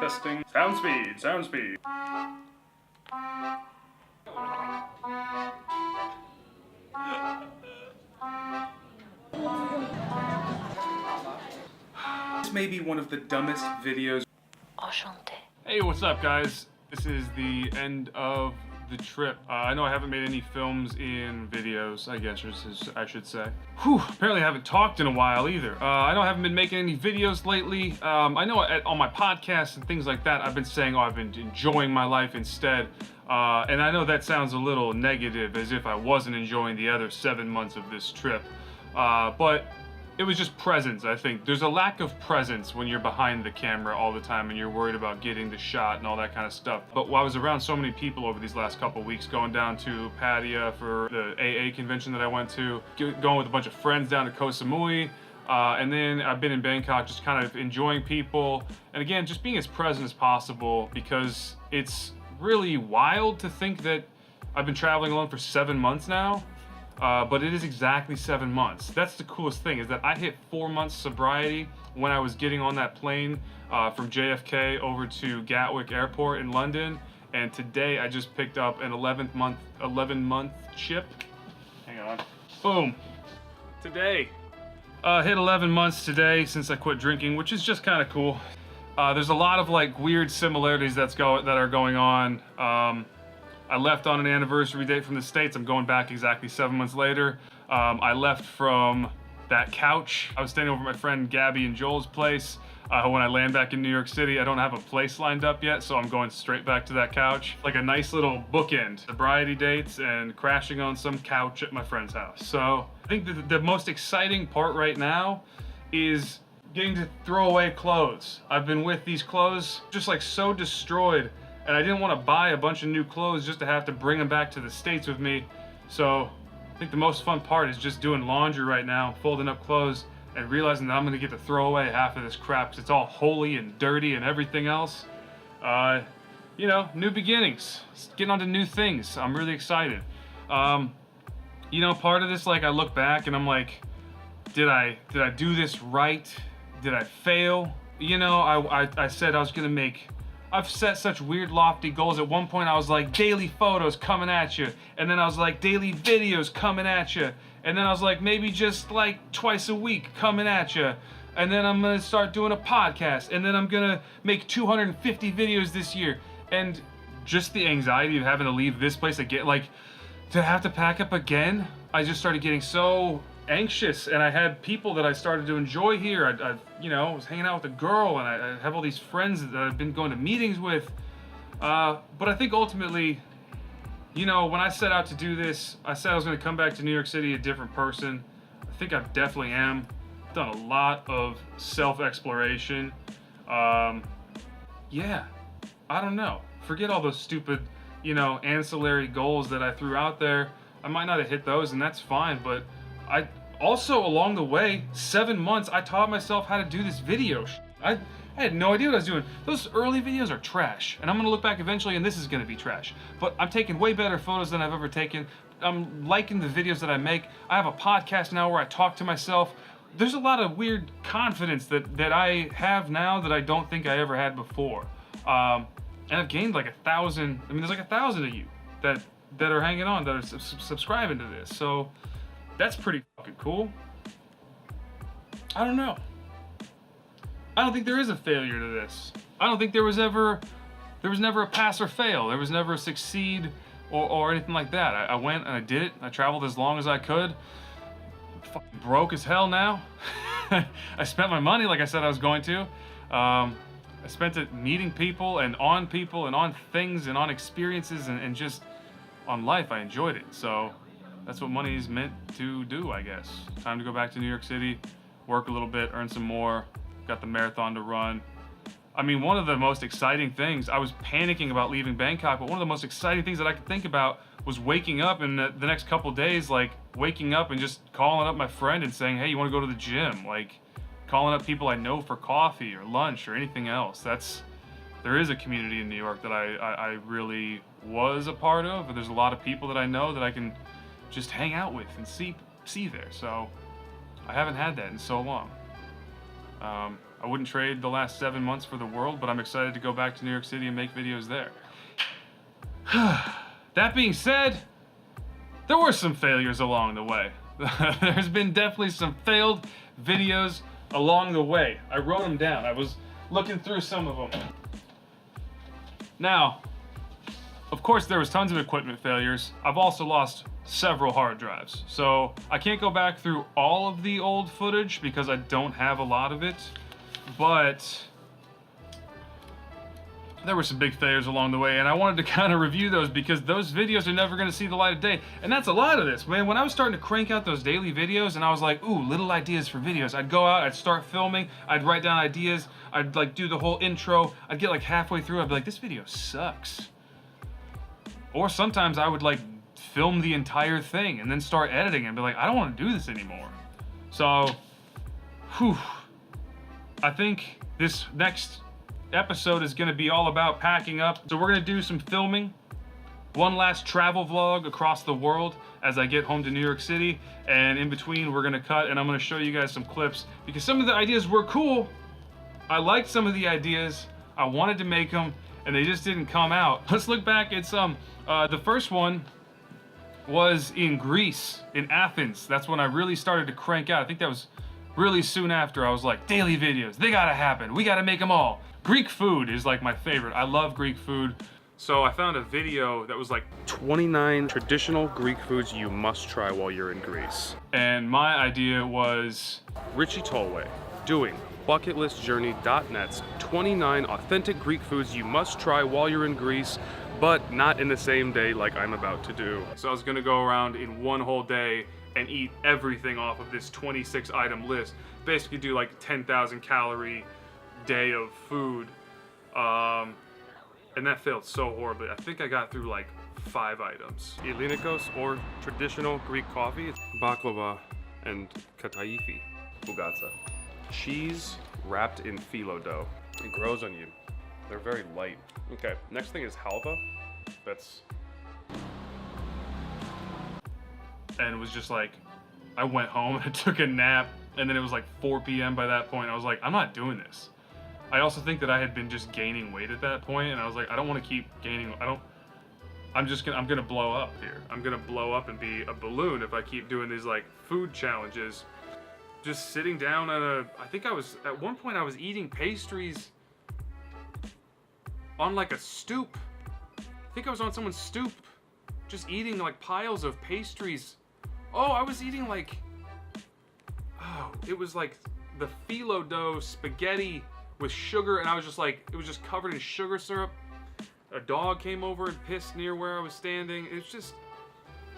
Testing. Sound speed, sound speed. This may be one of the dumbest videos. Enchanté. Hey, what's up, guys? This is the end of the trip. I know I haven't made any films in videos, I guess I should say. Whew, apparently I haven't talked in a while either. I know I haven't been making any videos lately. I know on my podcasts and things like that, I've been saying, oh, I've been enjoying my life instead. And I know that sounds a little negative, as if I wasn't enjoying the other 7 months of this trip. But it was just presence, I think. There's a lack of presence when you're behind the camera all the time and you're worried about getting the shot and all that kind of stuff. But while I was around so many people over these last couple of weeks, going down to Pattaya for the AA convention that I went to, going with a bunch of friends down to Koh Samui, and then I've been in Bangkok just kind of enjoying people. And again, just being as present as possible, because it's really wild to think that I've been traveling alone for 7 months now. But it is exactly 7 months. That's the coolest thing, is that I hit 4 months sobriety when I was getting on that plane from JFK over to Gatwick Airport in London. And today I just picked up an 11 month chip. Hang on. Boom. Today. Hit 11 months today since I quit drinking, which is just kind of cool. There's a lot of like weird similarities that are going on. I left on an anniversary date from the States. I'm going back exactly 7 months later. I left from that couch. I was staying over at my friend Gabby and Joel's place. When I land back in New York City, I don't have a place lined up yet, so I'm going straight back to that couch. Like a nice little bookend. Sobriety dates and crashing on some couch at my friend's house. So I think the most exciting part right now is getting to throw away clothes. I've been with these clothes just like so destroyed, and I didn't want to buy a bunch of new clothes just to have to bring them back to the States with me. So I think the most fun part is just doing laundry right now, folding up clothes, and realizing that I'm going to get to throw away half of this crap because it's all holy and dirty and everything else. You know, new beginnings, getting on to new things. I'm really excited. You know, part of this, like, I look back and I'm like, did I do this right? Did I fail? You know, I said I was going to make... I've set such weird lofty goals. At one point I was like, daily photos coming at you. And then I was like, daily videos coming at you. And then I was like, maybe just like twice a week coming at you. And then I'm gonna start doing a podcast. And then I'm gonna make 250 videos this year. And just the anxiety of having to leave this place again, like to have to pack up again, I just started getting so anxious, and I had people that I started to enjoy here. I you know, was hanging out with a girl, and I have all these friends that I've been going to meetings with. But I think ultimately, you know, when I set out to do this, I said I was going to come back to New York City a different person. I think I definitely am. I've done a lot of self-exploration. Yeah, I don't know. Forget all those stupid, you know, ancillary goals that I threw out there. I might not have hit those, and that's fine, but I also, along the way, 7 months, I taught myself how to do this video. I had no idea what I was doing. Those early videos are trash, and I'm gonna look back eventually and this is gonna be trash. But I'm taking way better photos than I've ever taken. I'm liking the videos that I make. I have a podcast now where I talk to myself. There's a lot of weird confidence that I have now that I don't think I ever had before. And I've gained like 1,000, I mean, there's like 1,000 of you that are hanging on, that are subscribing to this. So that's pretty fucking cool. I don't know. I don't think there is a failure to this. I don't think there was never a pass or fail. There was never a succeed or anything like that. I went and I did it. I traveled as long as I could. I'm fucking broke as hell now. I spent my money like I said I was going to. I spent it meeting people and on things and on experiences and just on life. I enjoyed it. So that's what money is meant to do, I guess. Time to go back to New York City, work a little bit, earn some more. Got the marathon to run. I mean, one of the most exciting things, I was panicking about leaving Bangkok, but one of the most exciting things that I could think about was waking up in the next couple days, like waking up and just calling up my friend and saying, hey, you want to go to the gym? Like calling up people I know for coffee or lunch or anything else. There is a community in New York that I really was a part of, but there's a lot of people that I know that I can just hang out with and see there. So I haven't had that in so long. I wouldn't trade the last 7 months for the world, but I'm excited to go back to New York City and make videos there. That being said, there were some failures along the way. There's been definitely some failed videos along the way. I wrote them down. I was looking through some of them. Now, of course, there was tons of equipment failures. I've also lost several hard drives. So I can't go back through all of the old footage because I don't have a lot of it, but there were some big failures along the way, and I wanted to kind of review those because those videos are never going to see the light of day. And that's a lot of this, man. When I was starting to crank out those daily videos and I was like, ooh, little ideas for videos, I'd go out, I'd start filming, I'd write down ideas, I'd like do the whole intro, I'd get like halfway through, I'd be like, this video sucks. Or sometimes I would like film the entire thing and then start editing and be like, I don't want to do this anymore. So, I think this next episode is going to be all about packing up. So we're going to do some filming, one last travel vlog across the world as I get home to New York City, and in between we're going to cut and I'm going to show you guys some clips because some of the ideas were cool. I liked some of the ideas, I wanted to make them, and they just didn't come out. Let's look back at some. The first one was in Greece, in Athens. That's when I really started to crank out. I think that was really soon after. I was like, daily videos, they gotta happen. We gotta make them all. Greek food is like my favorite. I love Greek food. So I found a video that was like 29 traditional Greek foods you must try while you're in Greece. And my idea was Richie doing bucketlistjourney.net's 29 authentic Greek foods you must try while you're in Greece, but not in the same day like I'm about to do. So I was gonna go around in one whole day and eat everything off of this 26 item list. Basically do like 10,000 calorie day of food. And that failed so horribly. I think I got through like 5 items. Elinikos, or traditional Greek coffee, baklava and kataifi, bugatsa. Cheese wrapped in phyllo dough. It grows on you. They're very light. Okay, next thing is halva. And it was just like, I went home and I took a nap, and then it was like 4 p.m. by that point. I was like, I'm not doing this. I also think that I had been just gaining weight at that point, and I was like, I don't want to keep gaining. I'm gonna blow up here. I'm gonna blow up and be a balloon if I keep doing these like food challenges. Just sitting down on at one point I was eating pastries on like a stoop. I think I was on someone's stoop, just eating like piles of pastries. Oh, I was eating like, it was like the phyllo dough spaghetti with sugar, and I was just like, it was just covered in sugar syrup. A dog came over and pissed near where I was standing. It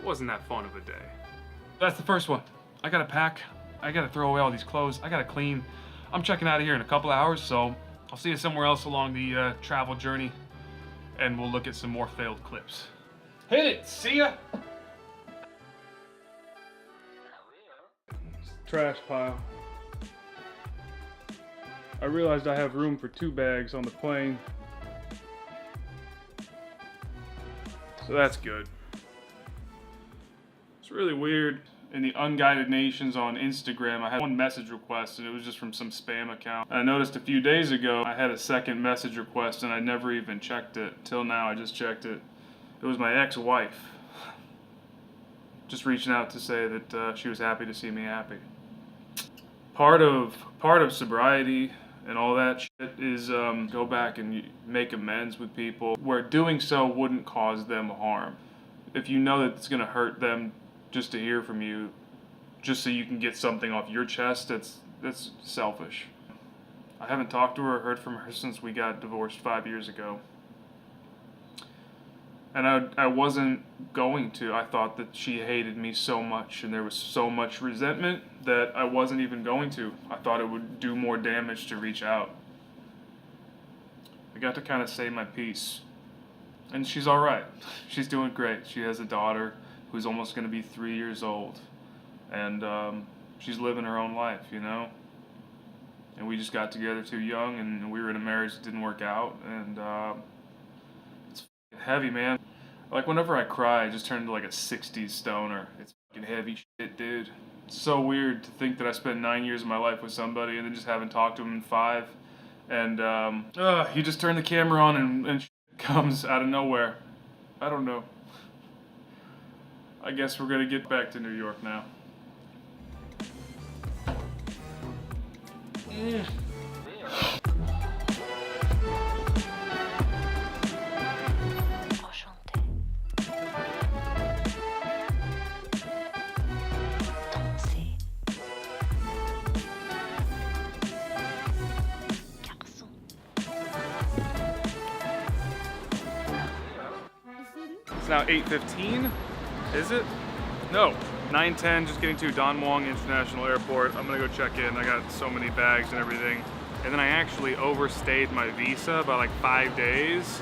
wasn't that fun of a day. That's the first one. I gotta pack. I gotta throw away all these clothes. I gotta clean. I'm checking out of here in a couple hours, so I'll see you somewhere else along the travel journey, and we'll look at some more failed clips. Hit it! See ya! Trash pile. I realized I have room for 2 bags on the plane. So that's good. It's really weird. In the Unguided Nations on Instagram, I had 1 message request, and it was just from some spam account. And I noticed a few days ago I had a 2nd message request, and I never even checked it. Till now, I just checked it. It was my ex-wife. Just reaching out to say that she was happy to see me happy. Part of sobriety and all that shit is go back and make amends with people where doing so wouldn't cause them harm. If you know that it's gonna hurt them just to hear from you, just so you can get something off your chest, that's selfish. I haven't talked to her or heard from her since we got divorced 5 years ago. And I wasn't going to. I thought that she hated me so much and there was so much resentment that I wasn't even going to. I thought it would do more damage to reach out. I got to kind of say my piece. And she's alright. She's doing great. She has a daughter who's almost going to be 3 years old. And she's living her own life, you know? And we just got together too young, and we were in a marriage that didn't work out. And it's heavy, man. Like, whenever I cry, I just turn into like a 60s stoner. It's Heavy shit, dude. It's so weird to think that I spent 9 years of my life with somebody and then just haven't talked to him in 5. And you just turn the camera on and shit comes out of nowhere. I don't know. I guess we're gonna get back to New York now. It's now 8:15, is it? No, 9:10, just getting to Don Mueang International Airport. I'm gonna go check in. I got so many bags and everything. And then I actually overstayed my visa by like 5 days.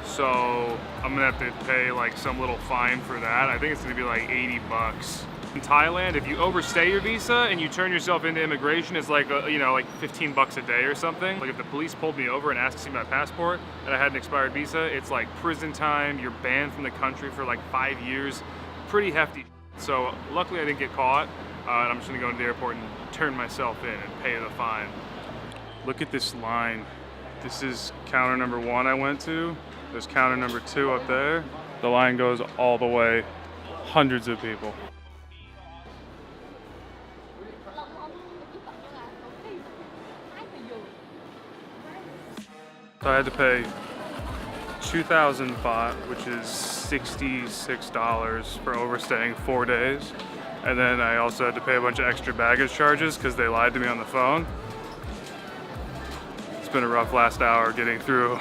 So I'm gonna have to pay like some little fine for that. I think it's gonna be like 80 bucks. In Thailand, if you overstay your visa and you turn yourself into immigration, it's like, like 15 bucks a day or something. Like if the police pulled me over and asked to see my passport and I had an expired visa, it's like prison time, you're banned from the country for like 5 years. Pretty hefty. So luckily I didn't get caught, and I'm just gonna go to the airport and turn myself in and pay the fine. Look at this line. This is counter number 1 I went to. There's counter number 2 up there. The line goes all the way, hundreds of people. So I had to pay 2,000 baht, which is $66 for overstaying 4 days. And then I also had to pay a bunch of extra baggage charges because they lied to me on the phone. It's been a rough last hour getting through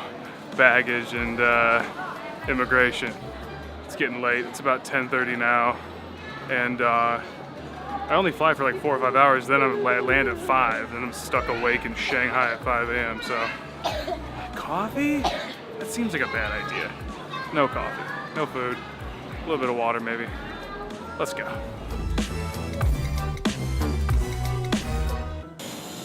baggage and immigration. It's getting late. It's about 10:30 now. And I only fly for like 4 or 5 hours, then I land at 5, then I'm stuck awake in Shanghai at 5 a.m. So, coffee? That seems like a bad idea. No coffee, no food, a little bit of water maybe. Let's go.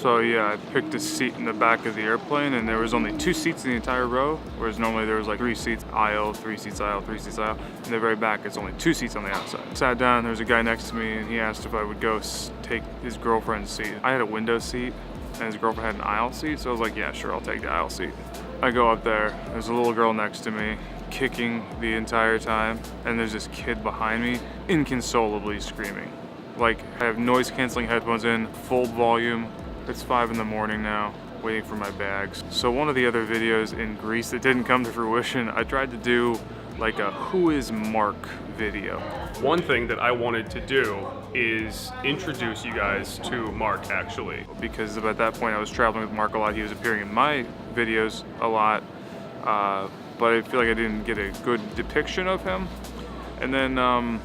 So yeah, I picked a seat in the back of the airplane and there was only 2 seats in the entire row, whereas normally there was like 3 seats aisle, 3 seats aisle, 3 seats aisle. In the very back, it's only 2 seats on the outside. Sat down, there was a guy next to me and he asked if I would go take his girlfriend's seat. I had a window seat and his girlfriend had an aisle seat, so I was like, yeah, sure, I'll take the aisle seat. I go up there, there's a little girl next to me, kicking the entire time, and there's this kid behind me, inconsolably screaming. Like, I have noise canceling headphones in, full volume. It's 5 in the morning now, waiting for my bags. So one of the other videos in Greece that didn't come to fruition, I tried to do like a Who is Mark video. One thing that I wanted to do is introduce you guys to Mark, actually. Because at that point I was traveling with Mark a lot. He was appearing in my videos a lot, but I feel like I didn't get a good depiction of him. And then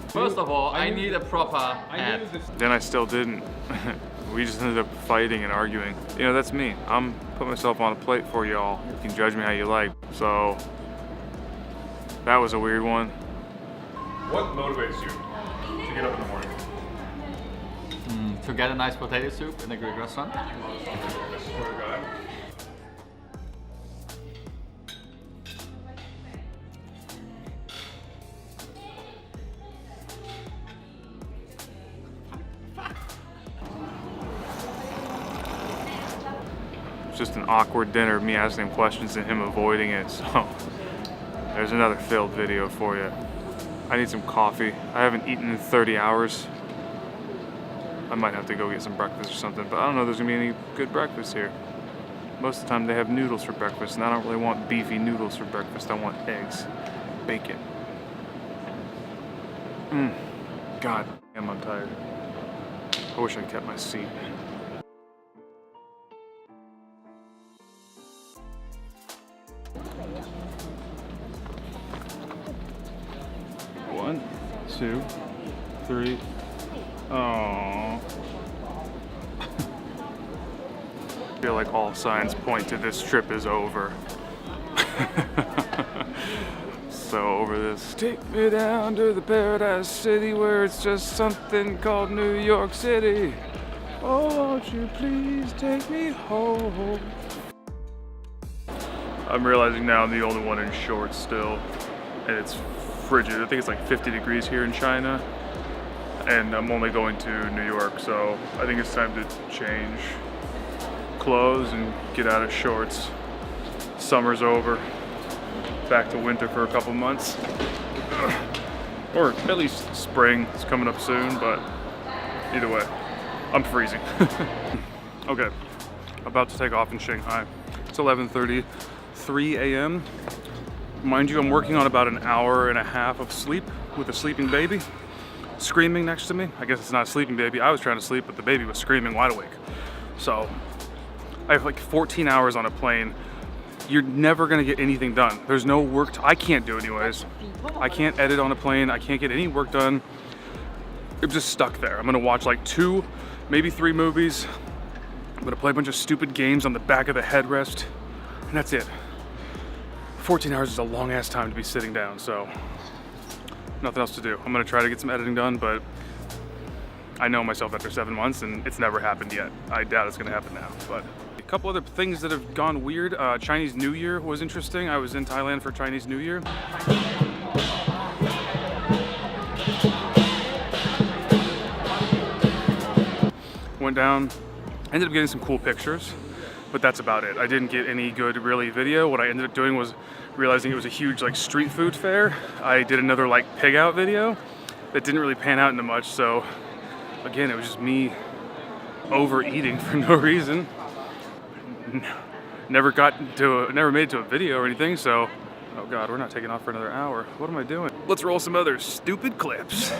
first of all, I need a proper ad. Then I still didn't. We just ended up fighting and arguing. You know, that's me. I'm putting myself on a plate for y'all. You can judge me how you like. So that was a weird one. What motivates you to get up in the morning? To get a nice potato soup in a Greek restaurant. I swear to God. It's just an awkward dinner of me asking him questions and him avoiding it, so there's another failed video for you. I need some coffee. I haven't eaten in 30 hours. I might have to go get some breakfast or something, but I don't know if there's gonna be any good breakfast here. Most of the time they have noodles for breakfast, and I don't really want beefy noodles for breakfast. I want eggs, bacon. God damn, I'm tired. I wish I kept my seat. One, 2, 3. Oh. I feel like all signs point to this trip is over. So over this. Take me down to the paradise city where it's just something called New York City. Oh, won't you please take me home? I'm realizing now I'm the only one in shorts still, and it's frigid. I think it's like 50 degrees here in China. and I'm only going to New York, so I think it's time to change clothes and get out of shorts. Summer's over, back to winter for a couple months. Or at least spring, it's coming up soon, but either way, I'm freezing. Okay, about to take off in Shanghai. It's 11:33 a.m. Mind you, I'm working on about an hour and a half of sleep with a sleeping baby screaming next to me. I guess it's not a sleeping baby. I was trying to sleep, but the baby was screaming wide awake. So I have like 14 hours on a plane. You're never gonna get anything done. There's no work, I can't do anyways. I can't edit on a plane. I can't get any work done. I'm just stuck there. I'm gonna watch like 2, maybe 3 movies. I'm gonna play a bunch of stupid games on the back of the headrest, and that's it. 14 hours is a long ass time to be sitting down, so nothing else to do. I'm gonna try to get some editing done, but I know myself after 7 months and it's never happened yet. I doubt it's gonna happen now, but a couple other things that have gone weird. Chinese New Year was interesting. I was in Thailand for Chinese New Year. Went down, ended up getting some cool pictures, but that's about it. I didn't get any good really video. What I ended up doing was realizing it was a huge like street food fair. I did another like pig out video that didn't really pan out into much, so again, it was just me overeating for no reason. Never made it to a video or anything, so oh god, we're not taking off for another hour. What am I doing? Let's roll some other stupid clips.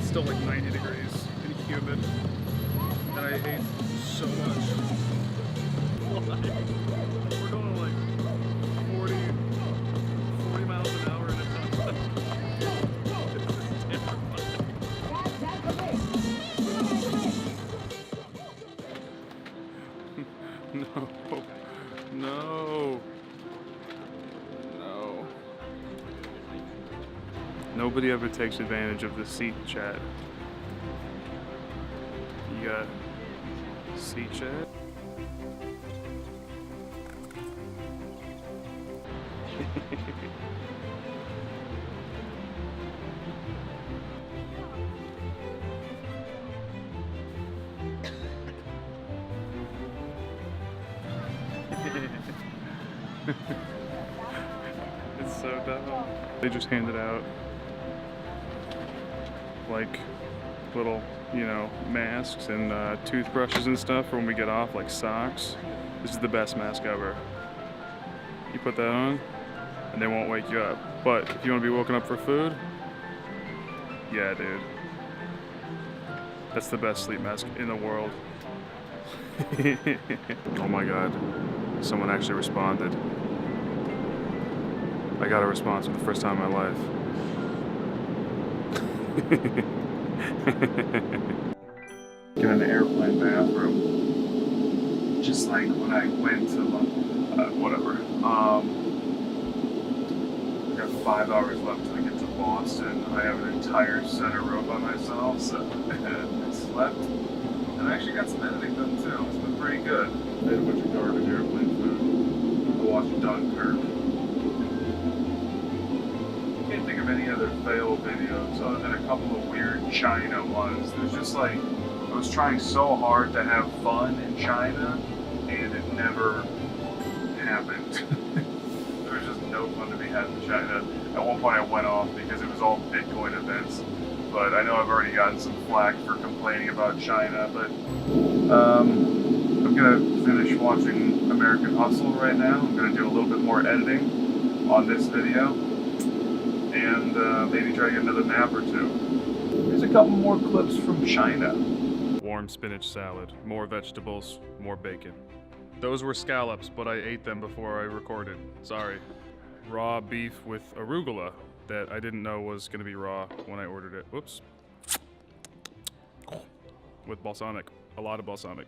Still like 90 degrees and humid, and I ate so much. We're going like 40 miles an hour in a ton. No. Nobody ever takes advantage of the seat chat. You got seat chat? It's so dumb. They just handed out like little, you know, masks and toothbrushes and stuff for when we get off, like socks. This is the best mask ever. You put that on and they won't wake you up. But if you want to be woken up for food, yeah, dude. That's the best sleep mask in the world. Oh my god. Someone actually responded. I got a response for the first time in my life. In an airplane bathroom, just like when I went to whatever. I got 5 hours left till I get to Boston. I have an entire center row by myself, so I slept. And I actually got some editing done too. It's been pretty good. I ate a bunch of garbage airplane food. I watched Dunkirk. Can't think of any other fail videos other than a couple of weird China ones. There's just like, I was trying so hard to have fun in China and it never happened. There was just no fun to be had in China. At one point I went off because it was all Bitcoin events, but I know I've already gotten some flack for complaining about China, but I'm gonna finish watching American Hustle right now. I'm gonna do a little bit more editing on this video and maybe try to get another nap or two. Here's a couple more clips from China. Warm spinach salad, more vegetables, more bacon. Those were scallops, but I ate them before I recorded. Sorry. Raw beef with arugula that I didn't know was gonna be raw when I ordered it. Whoops. With balsamic. A lot of balsamic.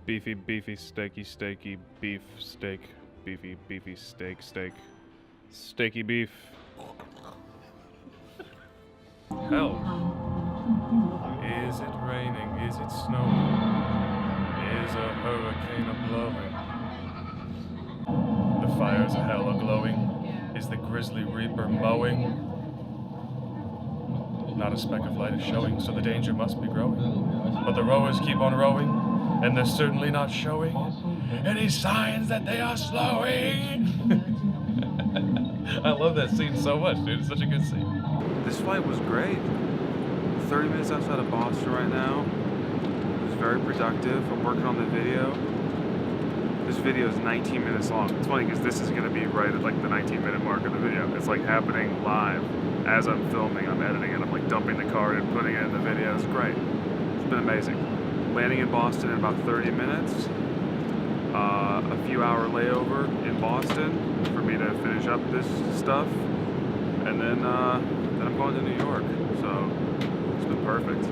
Beefy, beefy, steaky, steaky, beef, steak, beefy, beefy, steak, steak, steaky beef. Hell. Is it raining? Is it snowing? Is a hurricane a-blowing? The fires of hell are glowing. Is the grizzly reaper mowing? Not a speck of light is showing, so the danger must be growing. But the rowers keep on rowing, and they're certainly not showing any signs that they are slowing. I love that scene so much, dude. It's such a good scene. This flight was great. 30 minutes outside of Boston right now. It was very productive. I'm working on the video. This video is 19 minutes long. It's funny because this is going to be right at like the 19-minute mark of the video. It's like happening live as I'm filming. I'm editing it. I'm like dumping the card and putting it in the video. It's great. It's been amazing. Landing in Boston in about 30 minutes. A few hour layover in Boston for me to finish up this stuff. And then I'm going to New York. So it's been perfect.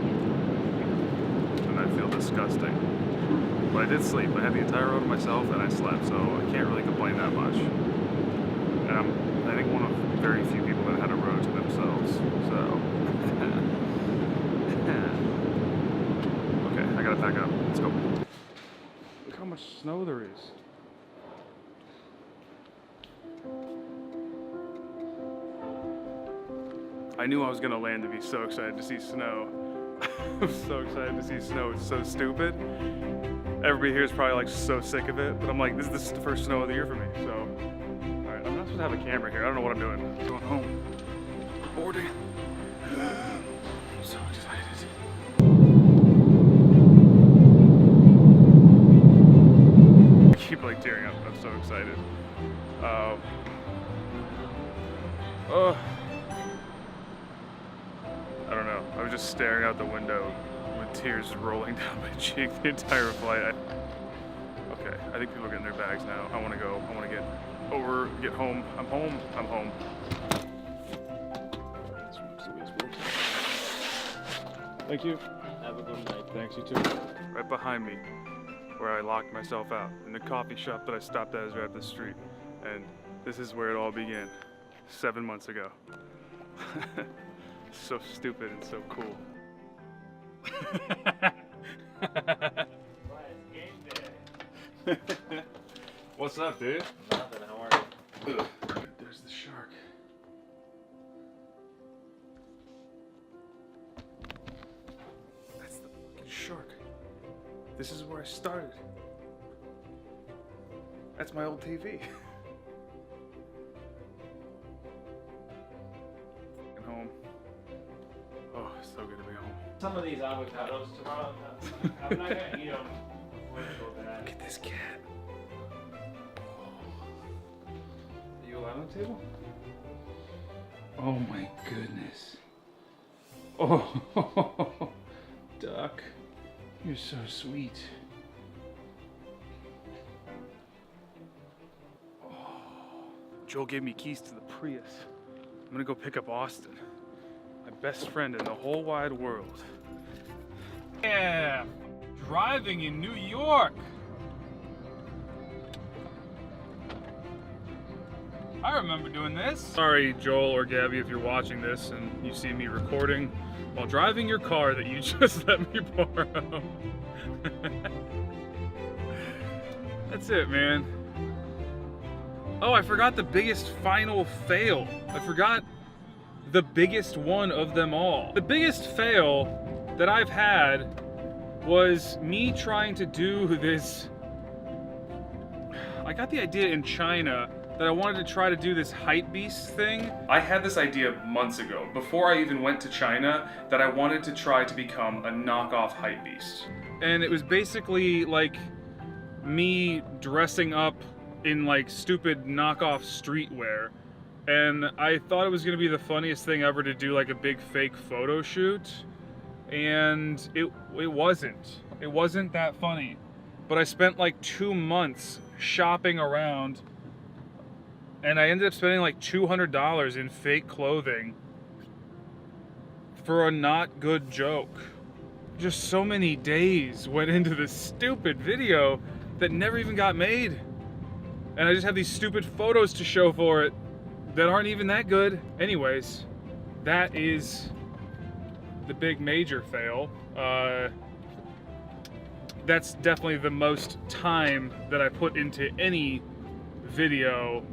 And I feel disgusting. But I did sleep. I had the entire road to myself and I slept, so I can't really complain that much. And I'm, I think, one of very few people that had a road to themselves, so. Okay, I gotta pack up. Let's go. Look how much snow there is. I knew I was gonna land to be so excited to see snow. I'm so excited to see snow. It's so stupid. Everybody here is probably like so sick of it, but I'm like, this is the first snow of the year for me. So, all right, I'm not supposed to have a camera here. I don't know what I'm doing. I'm going home. Boarding. I'm so excited. I keep like tearing up. I'm so excited. I don't know. I was just staring out the window with tears rolling down my cheek the entire flight. Okay, I think people are getting their bags now. I want to go. I want to get home. I'm home. I'm home. Thank you. Have a good night. Thanks, you too. Right behind me, where I locked myself out, in the coffee shop that I stopped at is right up the street. And this is where it all began, 7 months ago. So stupid and so cool. What's up, dude? Nothing, how are you? Ugh. There's the shark. That's the fucking shark. This is where I started. That's my old TV. Fucking home. Oh, it's so good to be home. Some of these avocados tomorrow, I'm not gonna eat them. Look at this cat. Are you allowed on the table? Oh my goodness. Oh, Duck, you're so sweet. Oh. Joel gave me keys to the Prius. I'm gonna go pick up Austin, my best friend in the whole wide world. Yeah, driving in New York. I remember doing this. Sorry, Joel or Gabby, if you're watching this and you see me recording while driving your car that you just let me borrow. That's it, man. Oh, I forgot the biggest final fail. I forgot the biggest one of them all. The biggest fail that I've had was me trying to do this. I got the idea in China that I wanted to try to do this hype beast thing. I had this idea months ago, before I even went to China, that I wanted to try to become a knockoff hype beast. And it was basically like me dressing up in like stupid knockoff streetwear. And I thought it was gonna be the funniest thing ever to do like a big fake photo shoot. And it wasn't. It wasn't that funny. But I spent like 2 months shopping around, and I ended up spending like $200 in fake clothing for a not good joke. just so many days went into this stupid video that never even got made. And I just have these stupid photos to show for it that aren't even that good. Anyways, that is the big major fail. That's definitely the most time that I put into any video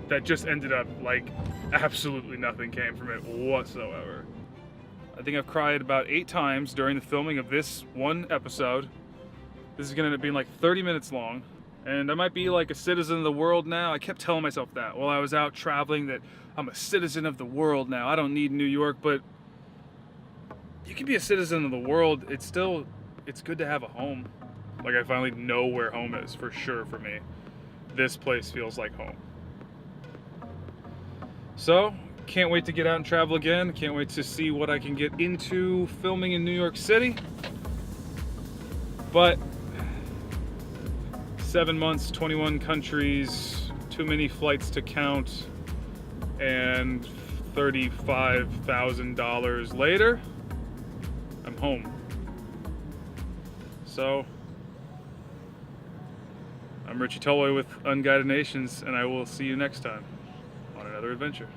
that just ended up like absolutely nothing came from it whatsoever. I think I've cried about 8 times during the filming of this one episode. This is gonna end up being like 30 minutes long. And I might be like a citizen of the world now. I kept telling myself that while I was out traveling, that I'm a citizen of the world now. I don't need New York, but you can be a citizen of the world. It's good to have a home. Like, I finally know where home is for sure for me. This place feels like home. So, can't wait to get out and travel again. Can't wait to see what I can get into filming in New York City. But 7 months, 21 countries, too many flights to count, and $35,000 later, I'm home. So, I'm Richie Tolway with Unguided Nations, and I will see you next time on another adventure.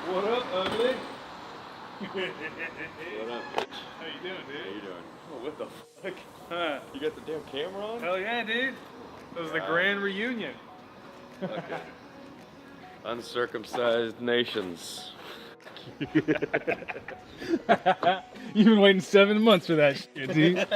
What up, ugly? What up? How you doing, dude? How you doing? Oh, what the fuck? Huh. You got the damn camera on? Hell yeah, dude. That was the grand reunion. Okay. Uncircumcised nations. You've been waiting 7 months for that shit, dude.